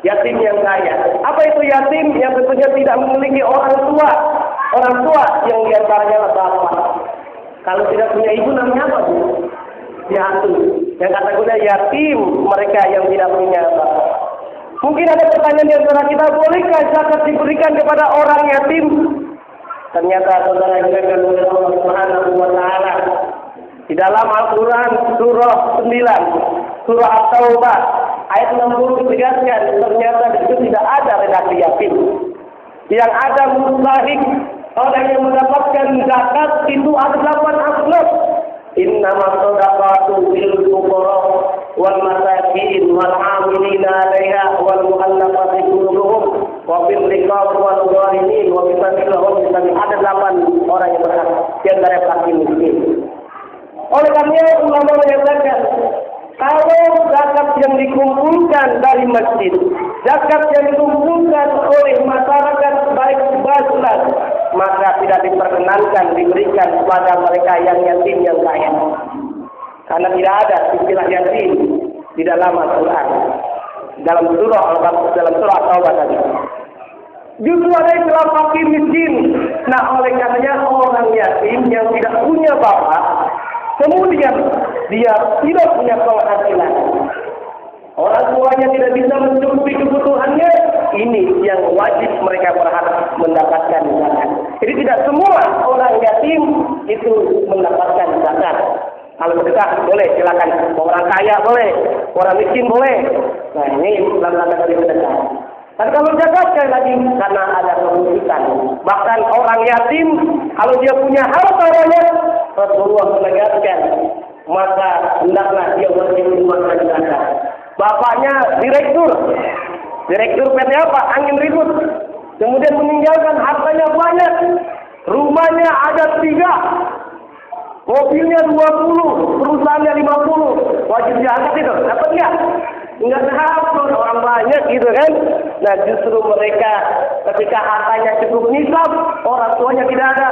Yatim yang kaya. Apa itu yatim? Yang tentunya tidak memiliki orang tua. Orang tua yang diantaranya bapak. Kalau tidak punya ibu namanya apa? Piatu. Yang kategori yatim mereka yang tidak punya bapak. Mungkin ada pertanyaan di antara kita, bolehkah zakat diberikan kepada orang yatim? Ternyata saudara yang dimuliakan oleh Allah Subhanahu wa taala, di dalam Al-Quran surah 9, surah At-Taubah ayat 60 ditegaskan, ternyata di situ tidak ada redaksi yatim. Yang ada mustahik, orang yang mendapatkan zakat itu ada 8 asnaf. Innama shadaqatu lil fuqara wal masakin wal 'amilina 'alaiha wal mu'allafati qulubuhum wa fil riqab wal gharimin wa fi sabilillah. Ada 8 orang yang berhak di antara fakir miskin. Oleh karena ulama menyatakan, kalau zakat yang dikumpulkan dari masjid, zakat yang dikumpulkan oleh masyarakat baik Baslan, maka tidak diperkenankan diberikan kepada mereka yang yatim yang kaya. Karena tidak ada istilah yatim di dalam Al-Quran, dalam surah At-Taubah tadi. Justru ada istilah fakir miskin. Nah, oleh karenanya orang yatim yang tidak punya bapak, kemudian dia tidak punya penghasilan, orang tuanya tidak bisa mencukupi kebutuhannya, ini yang wajib mereka berhak mendapatkan zakat. Jadi tidak semua orang yatim itu mendapatkan zakat. Kalau sedekah boleh, silakan. Orang kaya boleh, orang miskin boleh. Nah, ini dalam rangka sedekah. Dan kalau zakat sekali lagi karena ada kebutuhan. Bahkan orang yatim kalau dia punya harta banyak, Rasulullah menegaskan, maka hendaklah dia wajib memakan zakat. Bapaknya direktur PT apa? Angin Ribut. Kemudian meninggalkan hartanya banyak, rumahnya ada 3, mobilnya 20, perusahaannya 50, wajib zakat itu. Dapat nggak? Enggak hafal, orang banyak gitu kan. Nah justru mereka ketika hartanya cukup nisab, orang tuanya tidak ada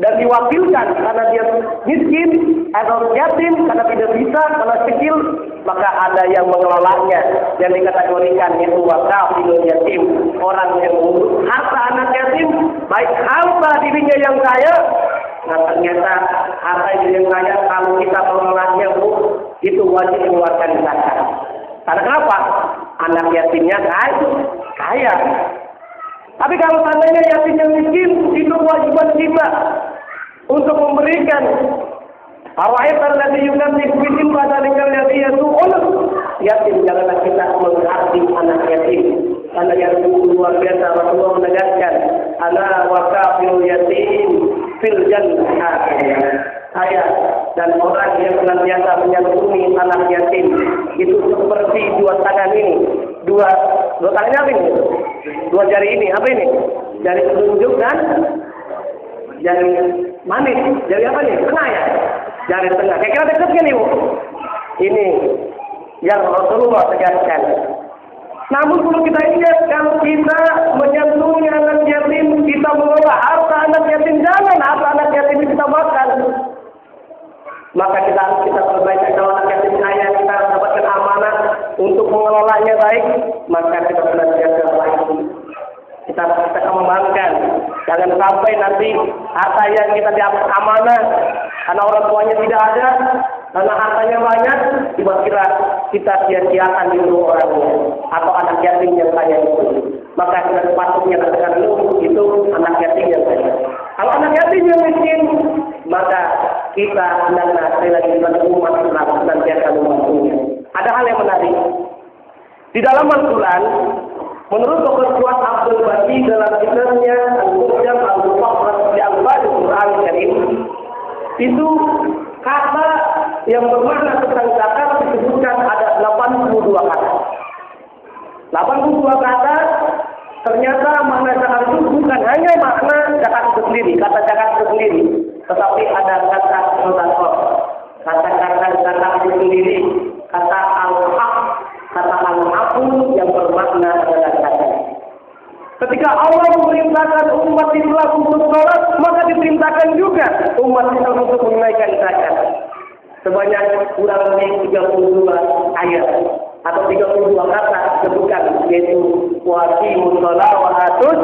dan diwakilkan karena dia miskin atau yatim karena tidak bisa, karena kecil, maka ada yang mengelolanya yang dikategorikan itu wakafilul yatim, orang yang mengurus harta anak yatim, baik harta dirinya yang kaya. Nah ternyata harta yang kaya kalau kita mengelolanya itu wajib mengeluarkan zakat. Karena kenapa? Anak yatimnya kaya. Tapi kalau seandainya yatimnya miskin, itu kewajiban kita untuk memberikan. Awaitan ladzi yukadzib bihi fadzalika alladzi yad'un yatim. Janganlah kita menghati anak yatim. Karena yang luar biasa Rasulullah menegaskan, ana wakafil yatim fil jannah. Saya dan orang yang senantiasa menyantuni anak yatim itu seperti dua tangan ini, dua tangannya apa ini? Dua jari ini, apa ini? Jari telunjuk dan jari manis. Jari apa nih? Tengah ya? Jari tengah. Kira-kira dekatnya nih, Bu? Ini yang Rasulullah tegaskan. Namun kalau kita ingat, kalau kita menyantuni anak yatim, kita mengelola harta anak yatim, jangan harta anak yatim kita makan. Maka kita harus perbaiki. Kalau anak yatim kaya, kita dapatkan amanah untuk mengelolanya baik, maka kita senantiasa baik. Kita kembangkan. Jangan sampai nanti harta yang kita dapat amanah karena orang tuanya tidak ada, karena hartanya banyak, tiba-tiba kita sia-siakan di rumah orangnya atau anak yatim yang kaya itu. Maka kita sepatutnya katakan itu anak yatim yang kaya. Kalau anak yatim yang miskin, maka kita hendaklah sekali lagi sebagai umat Islam senantiasa membantunya. Ada hal yang menarik di dalam Al-Quran. Menurut Dr. Fuad Abdul Baqi dalam kitabnya Al-Mu'jam Al-Mufassal di Al-Quran Karim, itu kata yang bermakna tentang zakat disebutkan ada 82 kata. 82 kata. Ternyata makna zakat itu bukan hanya makna zakat itu sendiri, kata zakat itu sendiri, tetapi ada kata sedekah, kata-kata zakat itu sendiri, kata al-haq, kata al-aqul yang bermakna adalah zakat. Ketika Allah memerintahkan umat Islam untuk sholat, maka diperintahkan juga umat Islam untuk menunaikan zakat. Sebanyak kurang lebih 32 ayat atau 32 kata disebutkan, yaitu waqimus shalah wa atuz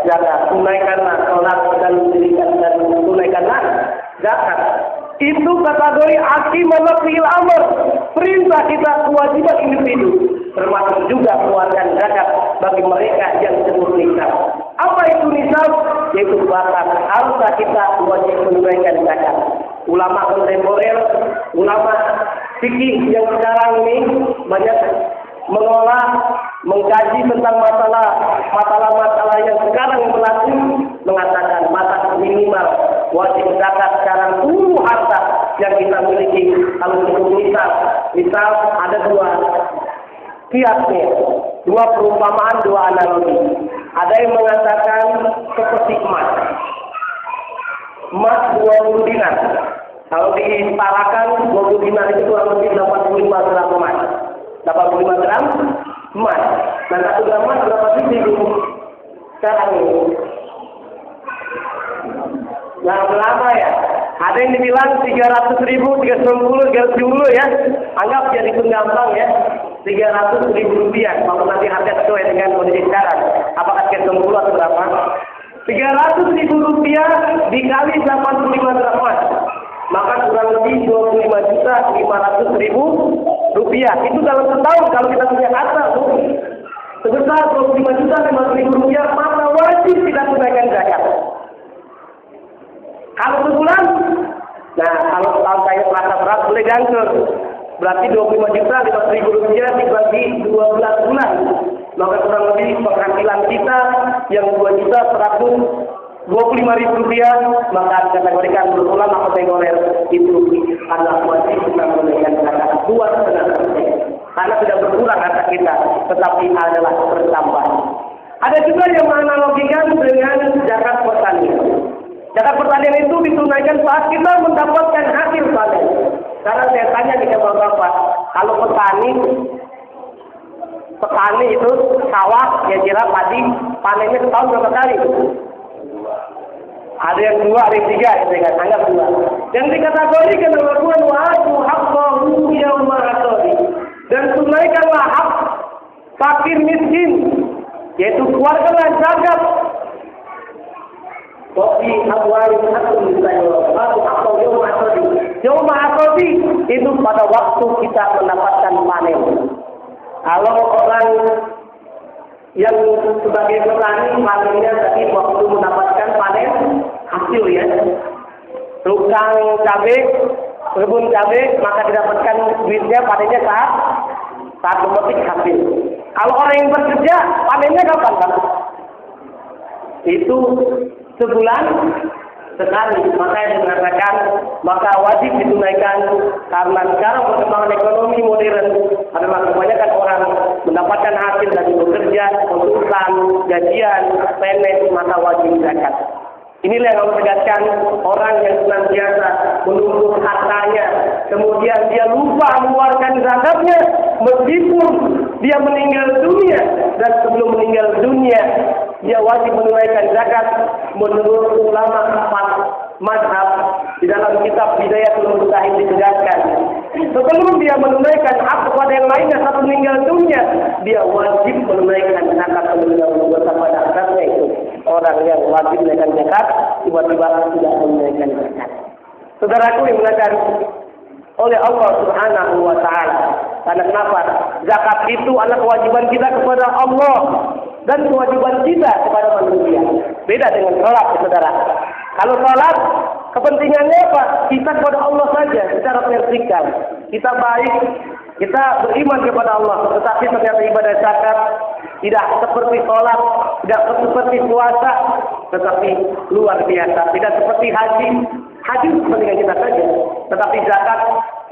zakat. Tunaikanlah sholat dan tunaikanlah zakat. Itu kategori aqimul fil amr, perintah kita, kewajiban individu, termasuk juga mengeluarkan zakat bagi mereka yang sebut nisab. Apa itu nisab? Yaitu batas harta kita wajib menunaikan zakat. Ulama kontemporer, ulama fikih yang sekarang ini banyak mengolah, mengkaji tentang masalah-masalah yang sekarang berlaku, mengatakan batas minimal wajib zakat sekarang seluruh harta yang kita miliki. Kalau itu misal ada dua kiasnya, dua perumpamaan, dua analogi. Ada yang mengatakan seperti emas 20 dinar. Kalau disetarakan 20 dinar itu kurang lebih 85 gram emas. 85 gram emas. Dan 1 gram emas berapa sih sekarang ini? Nah, berapa ya? Ada yang dibilang 300.000, 390, 370 ya. Anggap jadi penggampang ya. 300.000 rupiah. Kalau nanti harga sesuai dengan kondisi sekarang. Apakah 390 atau berapa? 300.000 rupiah dikali 85 gram emas. Maka kurang lebih 25.500.000 rupiah. Itu dalam setahun kalau kita punya harta sebesar 25.500.000 rupiah, maka wajib kita tunaikan zakat. Kalau sebulan, nah kalau tahun saya merasa berat boleh gangster. Berarti 25.500.000 rupiah dibagi 12 bulan. Maka kurang lebih penghasilan kita yang 2.125.000 rupiah, maka dikategorikan berulang atau temporer itu adalah wajib kita menunaikan zakat 2,5%. Karena tidak berkurang harta kita, tetapi adalah bertambah. Ada juga yang menganalogikan dengan zakat pertanian. Zakat pertanian itu ditunaikan saat kita mendapatkan hasil panen. Karena saya tanya di Bapak, kalau petani petani itu sawah, ya kira padi panennya setahun berapa kali? Ada yang 2, ada yang 3, gitu kan? Anggap 2. Yang dikategorikan oleh Tuhan wa'atu haqqahu yauma hasadi. Dan tunaikanlah hak fakir miskin, yaitu keluargalah zakat. Wafi amwalihim haqqun lis-sa'il wa'atu haqqahu yauma hasadi. Yauma hasadi itu pada waktu kita mendapatkan panen. Kalau orang yang sebagai petani panennya tadi waktu mendapatkan panen hasil ya, tukang cabai, kebun cabai, maka didapatkan duitnya panennya saat memetik hasil. Kalau orang yang bekerja panennya kapan Pak? Itu sebulan sekali. Maka yang mengatakan maka wajib ditunaikan karena sekarang perkembangan ekonomi modern adalah kebanyakan orang mendapatkan hasil dari bekerja, konsultan, gajian, PNS, maka wajib zakat. Inilah yang harus tegaskan orang yang senantiasa menuntut hartanya, kemudian dia lupa mengeluarkan zakatnya meskipun dia meninggal dunia, dan sebelum meninggal dunia dia wajib menunaikan zakat menurut ulama 4 mazhab. Di dalam kitab Bidayatul Mujtahid ditegaskan, sebelum dia menunaikan hak kepada yang lainnya saat meninggal dunia, dia wajib menunaikan zakat terlebih dahulu kepada hartanya itu. Orang yang wajib menunaikan zakat tiba-tiba tidak menunaikan zakat. Saudaraku yang belajar oleh Allah Subhanahu wa Ta'ala. Karena kenapa? Zakat itu adalah kewajiban kita kepada Allah dan kewajiban kita kepada manusia. Beda dengan sholat, saudara. Kalau sholat, kepentingannya apa? Kita kepada Allah saja secara vertikal. Kita baik, kita beriman kepada Allah. Tetapi ternyata ibadah zakat tidak seperti sholat, tidak seperti puasa, tetapi luar biasa. Tidak seperti haji. Haji kepentingan kita saja. Tetapi zakat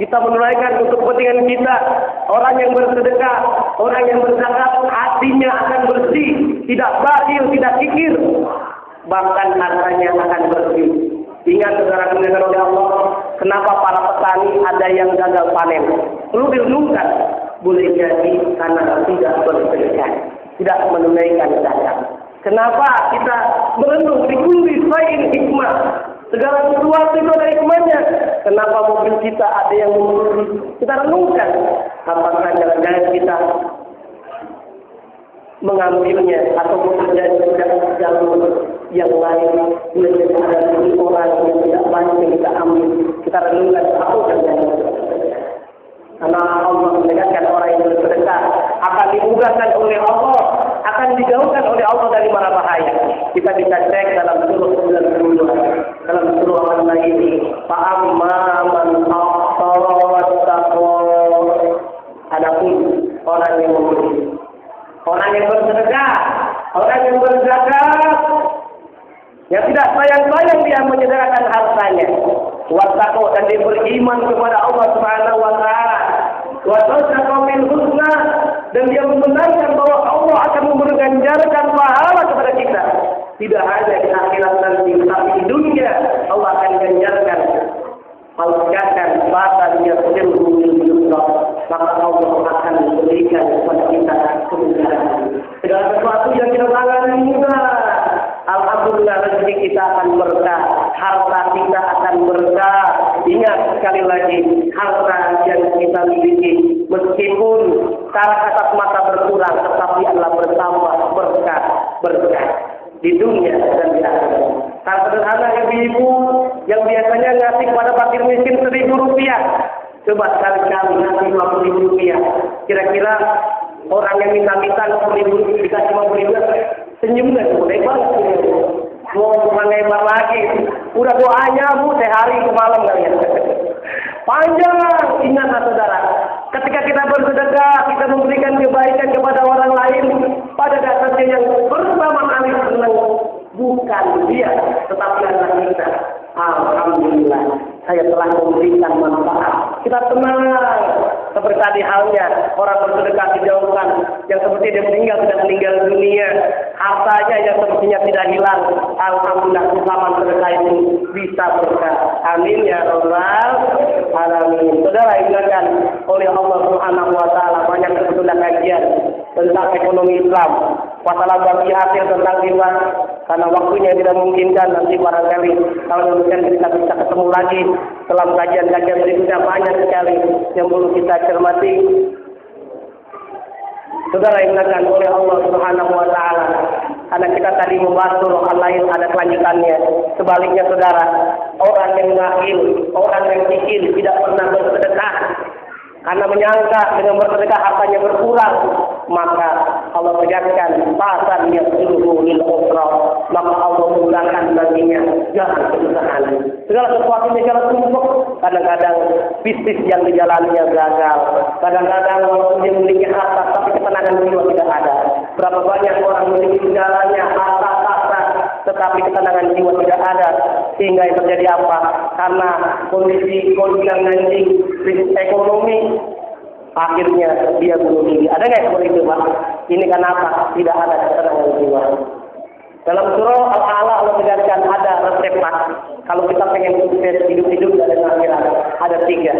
kita menunaikan untuk kepentingan kita. Orang yang bersedekah, orang yang berzakat, hatinya akan bersih, tidak bakhil, tidak kikir, bahkan hartanya akan bersih. Ingat saudara mendengar oleh Allah, kenapa para petani ada yang gagal panen? Perlu direnungkan. Boleh jadi karena tidak bersedekah, tidak menunaikan zakat. Kenapa kita merenung di kulli shay'in hikmah? Segala sesuatu itu ada hikmahnya. Kenapa mobil kita ada yang mencuri? Kita renungkan. Apakah jangan-jangan kita mengambilnya atau bekerja di jalur yang lain, menjadi ada orang yang tidak banyak yang kita ambil. Kita renungkan apa jangan-jangan. Karena Allah menegaskan orang yang bersedekah akan dimudahkan oleh Allah, akan dijauhkan oleh Allah dari mara bahaya. Kita bisa cek dalam surah 92, dalam surah Al-Nahl, fa'amma man aqtara. Adapun orang yang memberi, orang yang bersedekah, orang yang berzakat, yang tidak sayang-sayang dia menyedekahkan hartanya, wattaqo, dan dia beriman kepada Allah Subhanahu wa Ta'ala, wa tasaqa bil husna, dan dia membenarkan bahwa Allah akan mengganjarkan pahala kepada kita, tidak hanya di akhirat nanti, tapi di dunia Allah akan ganjarkan. Malaikat bahkan dia sendiri yusra, maka Allah akan memberikan kepada kita kemudahan. Segala sesuatu yang kita tangani mudah, alhamdulillah rezeki kita akan berkah, harta kita akan berkah. Ingat sekali lagi, harta yang kita miliki meskipun secara kasat mata berkurang, tetapi adalah bertambah berkah di dunia dan di akhirat. Tak sederhana ibu-ibu yang biasanya ngasih kepada fakir miskin Rp1.000, coba sekali-kali ngasih Rp50.000. Kira-kira orang yang minta-minta Rp10.000 dikasih Rp50.000, senyum nggak tuh? Lebar, mau bukan lebar lagi. Udah doanya bu sehari ke malam kali ya. Panjang. Ingatlah saudara, ketika kita bersedekah, kita memberikan kebaikan kepada orang lain, pada dasarnya yang pertama kali senang bukan dia, tetapi adalah kita. Alhamdulillah, saya telah memberikan manfaat. Kita tenang. Seperti tadi halnya, orang bersedekah dijauhkan, yang seperti dia meninggal tidak meninggal dunia, hartanya yang sepertinya tidak hilang. Alhamdulillah, usaha sedekah itu bisa berkah. Amin ya rabbal alamin. Saudara, ingatkan oleh Allah Subhanahu wa Ta'ala, banyak sebetulnya kajian ekonomi Islam. Masalah bagi hasil tentang riba, karena waktunya tidak memungkinkan, nanti barangkali kalau demikian kita bisa ketemu lagi dalam kajian-kajian berikutnya. Banyak sekali yang perlu kita cermati. Saudara yang dimuliakan oleh Allah Subhanahu wa taala. Karena kita tadi membahas hal lain, ada kelanjutannya. Sebaliknya saudara, orang yang bakhil, orang yang kikir tidak pernah bersedekah karena menyangka dengan bersedekah hartanya berkurang, maka Allah tegaskan pasar yang suluhu lil usra, maka Allah mudahkan baginya jalan kesusahan. Segala sesuatunya jalan tumpuk. Kadang-kadang bisnis yang dijalaninya gagal, kadang-kadang walaupun dia memiliki harta tapi ketenangan jiwa tidak ada. Berapa banyak orang memiliki segalanya, harta tetapi ketenangan jiwa tidak ada. Sehingga yang terjadi apa? Karena kondisi yang nanti krisis ekonomi, akhirnya dia bunuh diri. Ada nggak seperti itu, Pak? Ini kenapa? Tidak ada ketenangan jiwa. Dalam surah Al-A'la Allah tegaskan ada resep, Pak. Kalau kita pengen sukses hidup dan akhirat, ada 3.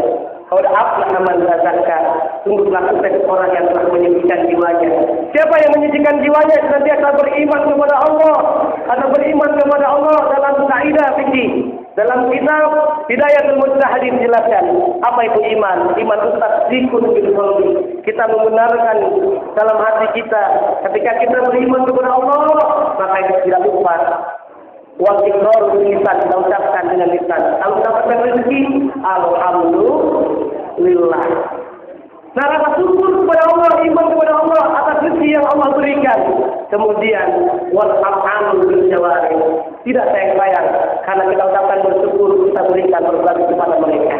Qad aflaha man tazakka, sungguhlah sukses orang yang telah menyucikan jiwanya. Siapa yang menyucikan jiwanya? Senantiasa beriman kepada Allah. Karena beriman kepada Allah dalam kaidah fikih, dalam kitab Hidayatul Mujtahidin dijelaskan apa itu iman. Iman itu tasdiqun bil qalbi. Kita membenarkan dalam hati kita. Ketika kita beriman kepada Allah, maka itu tidak lupa. Wal iqrar bil lisan, kita ucapkan dengan lisan. Kalau dapatkan rezeki, alhamdulillah. Nah, rasa syukur kepada Allah, iman kepada Allah atas rezeki yang Allah berikan. Kemudian wal af'alu bil jawarih, tidak sayang-sayang karena kita ucapkan bersyukur, kita berikan berbagi kepada mereka.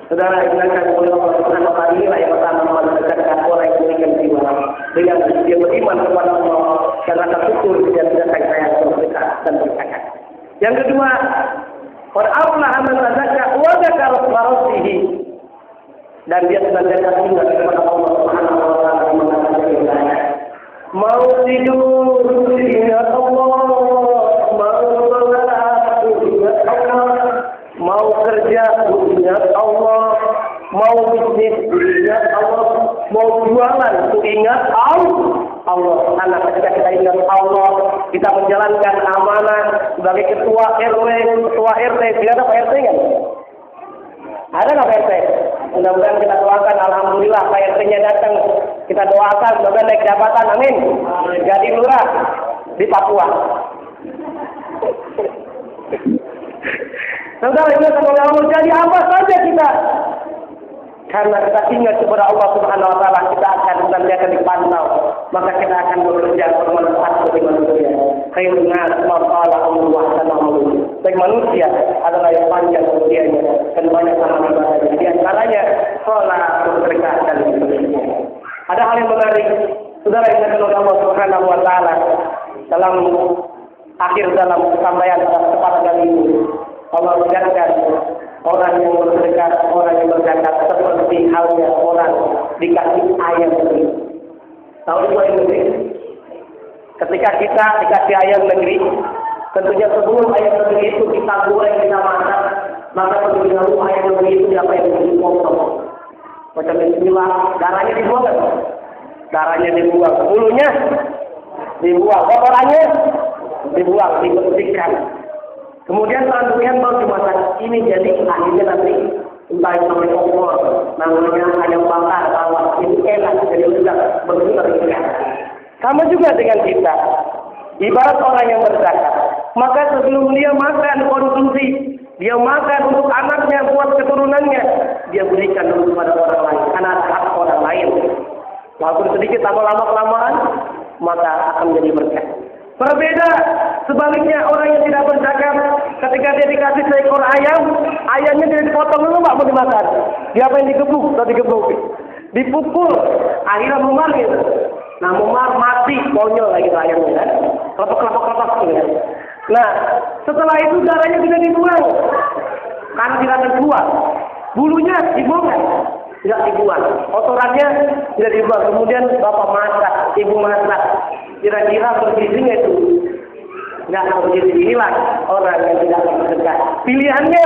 Saudara yang dimuliakan oleh Allah Subhanahu wa taala, yang pertama mendekatkan orang yang berikan jiwa dengan dia beriman kepada Allah dan rasa syukur dia tidak sayang-sayang bersedekah dan berzakat. Yang kedua, qad aflaha man tazakka wa dzakara rabbih, dan dia senantiasa ingat kepada Allah Subhanahu wa taala mengatakan ibadah. Mau tidur ingat Allah, mau sholat ingat Allah, mau kerja ingat Allah, mau bisnis ingat Allah, mau jualan ingat Allah. Karena ketika kita ingat Allah, kita menjalankan amanah sebagai ketua RW, ketua RT. Tidak ada Pak RT kan? Ada nggak Pak RT? Mudah-mudahan kita doakan, alhamdulillah Pak RT-nya datang. Kita doakan semoga naik jabatan, amin. Jadi lurah di Papua. Saudara ini oleh Allah, jadi apa saja kita, karena kita ingat kepada Allah Subhanahu wa taala, kita akan senantiasa dipantau, maka kita akan bekerja bermanfaat bagi manusia. Khairun nas ma qala Allah wa sallallahu. Baik manusia adalah yang panjang usianya dan banyak amal ibadah. Di antaranya salat, bersedekah dan sebagainya. Ada hal yang menarik, saudara yang dimuliakan oleh Allah Subhanahu wa taala, dalam sampaian kesempatan kali ini Allah menegaskan orang yang bersedekah, orang yang berzakat seperti halnya orang dikasih ayam negeri. Tahu itu ayam negeri? Ketika kita dikasih ayam negeri, tentunya sebelum ayam negeri itu kita goreng, kita masak, maka terlebih dahulu ayam negeri itu dipotong. Macam bismillah, darahnya dibuang, darahnya dibuang, bulunya dibuang, kotorannya dibuang, dibersihkan. Kemudian selanjutnya baru dimasak. Ini jadi akhirnya nanti entah itu namanya opor, namanya ayam bakar, tawar, ini enak, jadi sudah begitu. Sama juga dengan kita. Ibarat orang yang berzakat, maka sebelum dia makan konsumsi, dia makan untuk anaknya, buat keturunannya, dia berikan dulu kepada orang lain, karena ada hak orang lain. Walaupun sedikit lama-lama kelamaan, maka akan menjadi berkah. Berbeda sebaliknya orang yang tidak berzakat, ketika dia dikasih seekor ayam, ayamnya tidak dipotong dulu, nggak mau dimakan. Dia apa yang digebuk atau digebuk, dipukul, akhirnya memanggil. Nah, memar mati, konyol lagi itu ayamnya kan, kelopak gitu kan. Nah, setelah itu darahnya tidak dibuang, karena tidak terbuang. Bulunya dibuang, tidak dibuang. Kotorannya tidak dibuang. Kemudian bapak masak, ibu masak. Kira-kira bergizinya itu nggak bergizi. Inilah orang yang tidak bersedekah. Pilihannya,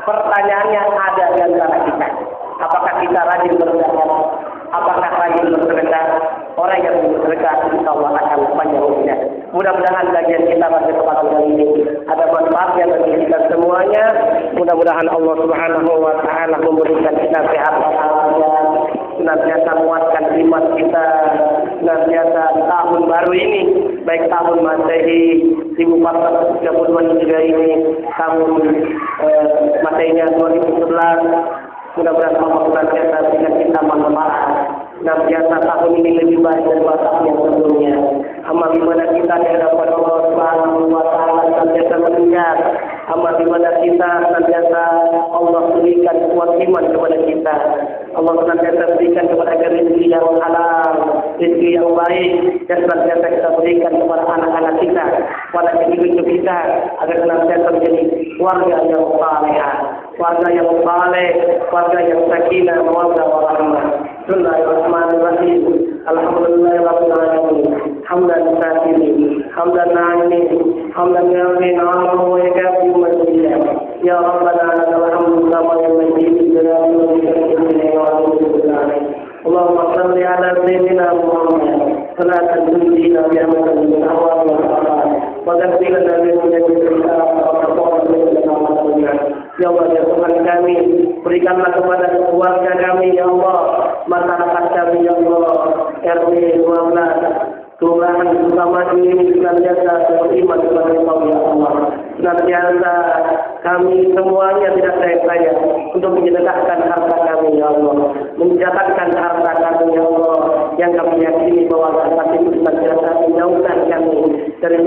pertanyaannya ada di antara kita. Apakah kita rajin berzakat? Apakah rajin bersedekah? Orang yang bersedekah insya Allah akan panjang usia. Mudah-mudahan kajian kita pada kesempatan kali ini ada manfaatnya bagi kita semuanya. Mudah-mudahan Allah Subhanahu wa taala memberikan kita sehat walafiat, senantiasa menguatkan iman kita, senantiasa di tahun baru ini, baik tahun Masehi 1432 Hijriah ini, tahun Masehnya 2011. Mudah-mudahan Allah senantiasa berikan kita manfaat. Senantiasa tahun ini lebih baik daripada tahun yang sebelumnya. Amal ibadah kita di hadapan Allah Subhanahu wa taala senantiasa meningkat. Amal ibadah kita senantiasa Allah berikan kuat iman kepada kita. Allah senantiasa berikan kepada kita rezeki yang halal, rezeki yang baik, dan senantiasa kita berikan kepada anak-anak kita, kepada cucu kita, agar senantiasa menjadi warga yang salehah, warga yang saleh, warga yang sakinah, mawaddah warahmah. Bismillahirrahmanirrahim. Alhamdulillahirabbil alamin. Hamdan syakirin, hamdan na'imin, hamdan yawmin 'alamu wa yakafi majida. Ya Rabbana lakal hamdu kama yanbaghi li jalali wajhika wa li'izzatik. Allahumma shalli ala sayyidina Muhammad salatan tunjina biha min ahwal wal afat wa taghfirna bi hujjatika ya Allah ya Tuhan kami, berikanlah kepada keluarga kami ya Allah, masyarakat kami ya Allah, RT 12 Tuhan bersama ini senantiasa beriman kepada Engkau ya Allah. Senantiasa kami semuanya tidak saya untuk menyedekahkan harta kami ya Allah, menjatuhkan harta kami ya Allah, yang kami yakini bahwa harta itu senantiasa menjauhkan kami dari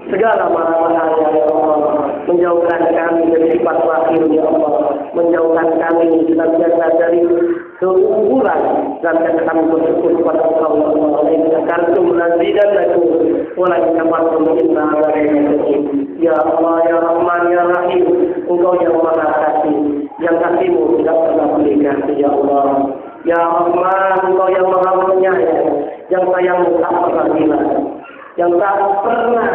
segala bahaya ya Allah, menjauhkan kami dari sifat fakir ya Allah, menjauhkan kami senantiasa dari keunggulan, dan kami bersyukur kepada Allah ya Allah. Kartum lazidan lagu wala kafartum inna alaihim. Ya Allah ya Rahman ya Rahim, Engkau yang Maha Kasih, yang kasih-Mu tidak pernah berganti ya Allah. Ya Rahman, Engkau yang Maha Penyayang, yang sayang-Mu tak pernah hilang, yang tak pernah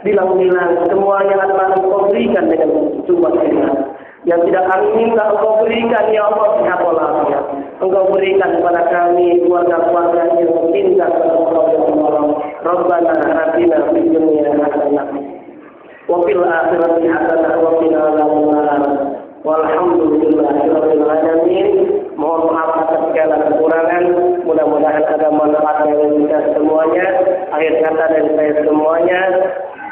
bilang-bilang, semuanya adalah Engkau berikan dengan sumber hilang. Yang tidak kami minta Engkau berikan ya Allah, sehat walafiat. Engkau berikan kepada kami keluarga-keluarga yang cinta kepada Engkau ya Allah. Rabbana atina fid dunya hasanah wa fil akhirati hasanah wa qina adzabannar. Walhamdulillahirabbil alamin. Mohon maaf atas segala kekurangan. Mudah-mudahan ada manfaat dari kita semuanya. Akhir kata dari saya semuanya,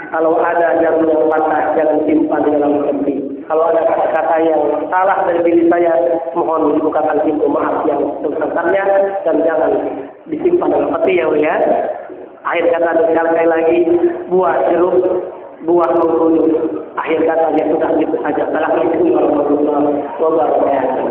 kalau ada yang patah jangan simpan dalam hati. Kalau ada kata-kata yang salah dari diri saya, mohon dibukakan pintu maaf yang sebesar-besarnya dan jangan disimpan dalam hati ya ya. Akhir kata sekali lagi, buah jeruk, buah mengkudu. Akhir katanya sudah gitu saja. Assalamualaikum warahmatullahi wabarakatuh.